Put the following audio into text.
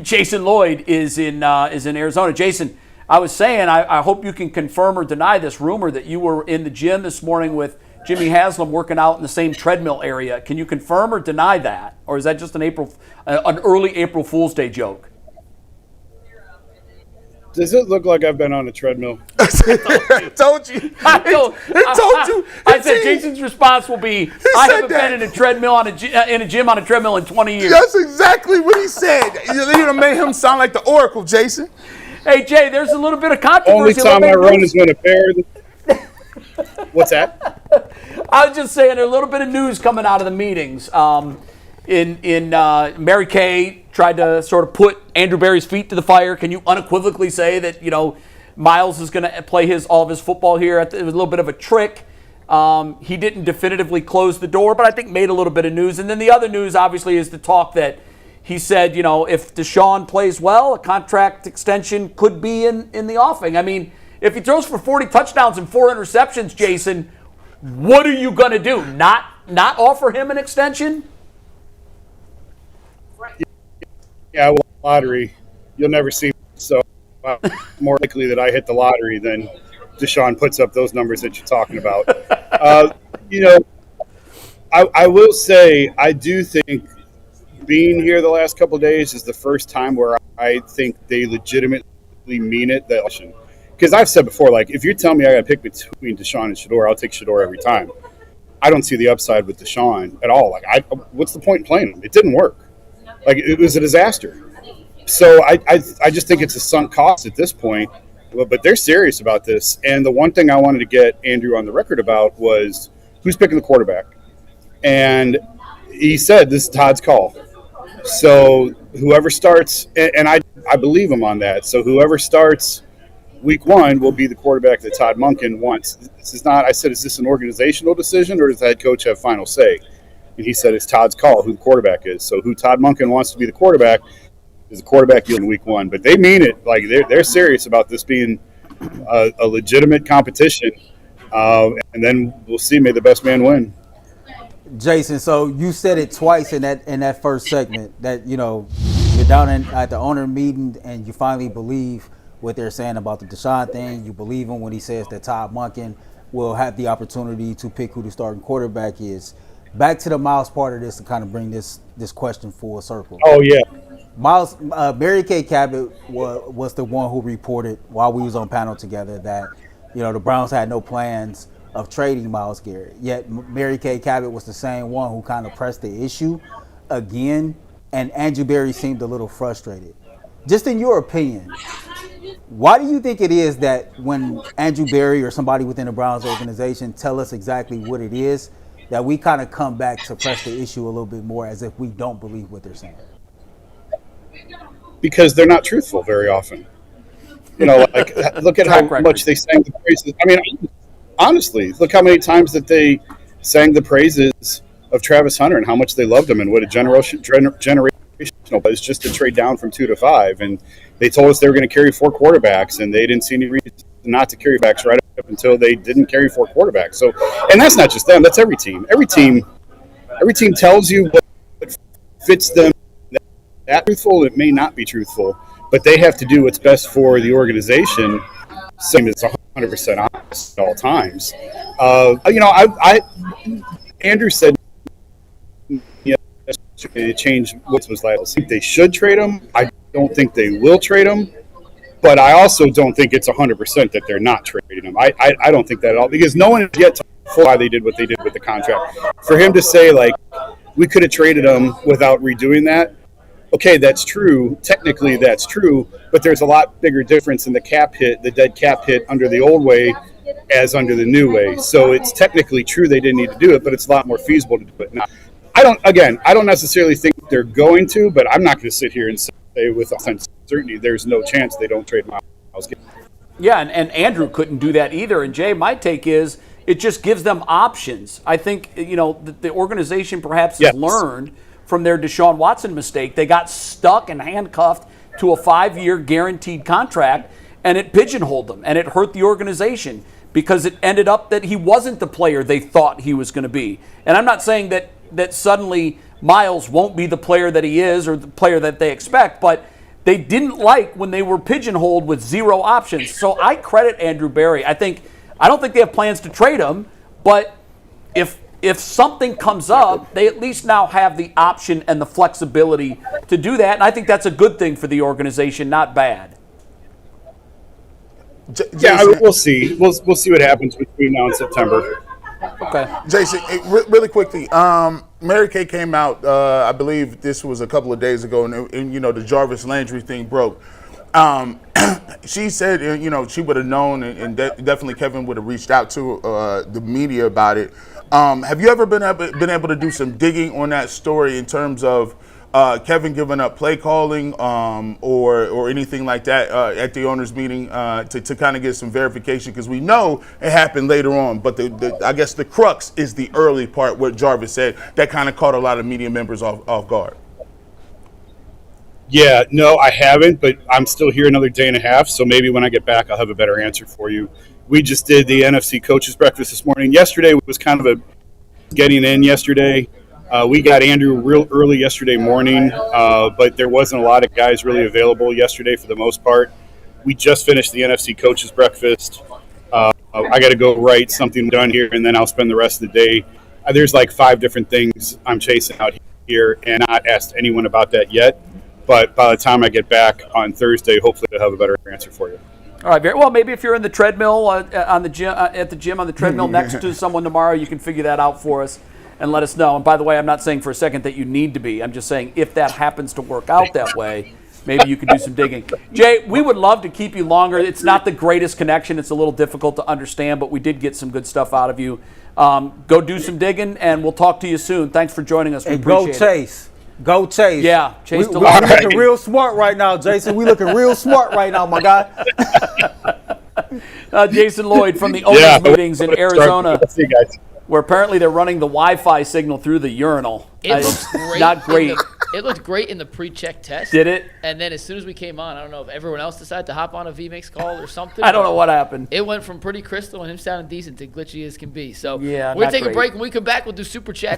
Jason Lloyd is in Arizona. Jason, I was saying, I hope you can confirm or deny this rumor that you were in the gym this morning with Jimmy Haslam working out in the same treadmill area. Can you confirm or deny that, or is that just an early April Fool's Day joke? Does it look like I've been on a treadmill? I told you. I told you. I said Jason's response will be, I haven't been in a treadmill in a gym on a treadmill in 20 years. That's exactly what he said. You made him sound like the Oracle, Jason. Hey, Jay, there's a little bit of controversy. Only time I run is when a pair. What's that? I was just saying, there's a little bit of news coming out of the meetings. Mary Kay tried to sort of put Andrew Berry's feet to the fire. Can you unequivocally say that Myles is going to play all of his football here? It was a little bit of a trick. He didn't definitively close the door, but I think made a little bit of news. And then the other news, obviously, is the talk that he said, if Deshaun plays well, a contract extension could be in the offing. I mean, if he throws for 40 touchdowns and 4 interceptions, Jason, what are you going to do? Not offer him an extension? Yeah, well, lottery. You'll never see me. So more likely that I hit the lottery than Deshaun puts up those numbers that you're talking about. I will say I do think being here the last couple of days is the first time where I think they legitimately mean it. Because I've said before, like, if you're telling me I got to pick between Deshaun and Shedeur, I'll take Shedeur every time. I don't see the upside with Deshaun at all. Like, what's the point in playing him? It didn't work. Like, it was a disaster. So I just think it's a sunk cost at this point. But they're serious about this. And the one thing I wanted to get Andrew on the record about was who's picking the quarterback. And he said this is Todd's call. So whoever starts, and I believe him on that. So whoever starts week 1 will be the quarterback that Todd Monken wants. This is not, I said, is this an organizational decision or does the head coach have final say? And he said it's Todd's call who the quarterback is. So who Todd Monken wants to be the quarterback is the quarterback in week 1. But they mean it. Like, they're serious about this being a legitimate competition. And then we'll see. May the best man win. Jason, so you said it twice in that first segment that, you're down at the owner meeting and you finally believe what they're saying about the Deshaun thing. You believe him when he says that Todd Monken will have the opportunity to pick who the starting quarterback is. Back to the Myles part of this to kind of bring this question full circle. Oh, yeah. Myles, Mary Kay Cabot was the one who reported while we was on panel together that, the Browns had no plans of trading Myles Garrett. Yet Mary Kay Cabot was the same one who kind of pressed the issue again, and Andrew Berry seemed a little frustrated. Just in your opinion, why do you think it is that when Andrew Berry or somebody within the Browns organization tell us exactly what it is, that we kind of come back to press the issue a little bit more as if we don't believe what they're saying? Because they're not truthful very often. Like, look at how much they sang the praises. I mean, honestly, look how many times that they sang the praises of Travis Hunter and how much they loved him and what a generational was just to trade down from 2 to 5. And they told us they were going to carry 4 quarterbacks, and they didn't see any reason not to carry backs right up until they didn't carry 4 quarterbacks. So, and that's not just them; that's every team. Every team tells you what fits them. That truthful, it may not be truthful, but they have to do what's best for the organization. Same as 100% honest at all times. Andrew said, change what was like. I think they should trade him. I don't think they will trade him, but I also don't think it's 100% that they're not trading him. I don't think that at all, because no one has yet to why they did what they did with the contract. For him to say, like, we could have traded him without redoing that, okay, that's true. Technically, that's true, but there's a lot bigger difference in the cap hit, the dead cap hit under the old way as under the new way. So it's technically true they didn't need to do it, but it's a lot more feasible to do it now. I don't necessarily think they're going to, but I'm not going to sit here and say with certainty there's no chance they don't trade Myles Garrett. Yeah, and Andrew couldn't do that either. And Jay, my take is it just gives them options. I think, the organization perhaps has learned from their Deshaun Watson mistake. They got stuck and handcuffed to a 5-year guaranteed contract, and it pigeonholed them, and it hurt the organization because it ended up that he wasn't the player they thought he was going to be. And I'm not saying that suddenly Myles won't be the player that he is or the player that they expect, but they didn't like when they were pigeonholed with 0 options. So I credit Andrew Berry. I don't think they have plans to trade him, but if something comes up, they at least now have the option and the flexibility to do that. And I think that's a good thing for the organization, not bad. We'll see. We'll see what happens between now and September. Okay. Jason, really quickly, Mary Kay came out, I believe this was a couple of days ago, and the Jarvis Landry thing broke. She said, she would have known, and definitely Kevin would have reached out to the media about it. Have you ever been able to do some digging on that story in terms of Kevin giving up play calling or anything like that at the owners' meeting to kind of get some verification? Because we know it happened later on, but I guess the crux is the early part, what Jarvis said, that kind of caught a lot of media members off guard. Yeah, no, I haven't, but I'm still here another day and a half, so maybe when I get back, I'll have a better answer for you. We just did the NFC coaches breakfast this morning. Yesterday was kind of a getting in yesterday. We got Andrew real early yesterday morning, but there wasn't a lot of guys really available yesterday for the most part. We just finished the NFC coaches breakfast. I got to go write something done here, and then I'll spend the rest of the day. There's like 5 different things I'm chasing out here, and not asked anyone about that yet. But by the time I get back on Thursday, hopefully I'll have a better answer for you. All right, very well. Maybe if you're in the treadmill at the gym on the treadmill next to someone tomorrow, you can figure that out for us and let us know. And by the way, I'm not saying for a second that you need to be. I'm just saying if that happens to work out that way, maybe you can do some digging. Jay, we would love to keep you longer. It's not the greatest connection. It's a little difficult to understand, but we did get some good stuff out of you. Go do some digging, and we'll talk to you soon. Thanks for joining us. We appreciate it. Go Chase. Go Chase. Yeah, Chase. We looking real smart right now, Jason. We looking real smart right now, my guy. Jason Lloyd from the owners' meetings in Arizona, where apparently they're running the Wi-Fi signal through the urinal. It looks great. Not great. It looked great in the pre-check test. Did it? And then as soon as we came on, I don't know if everyone else decided to hop on a vMix call or something. I don't know what happened. It went from pretty crystal and him sounding decent to glitchy as can be. So yeah, we're going to take a break. When we come back, we'll do Super Chats.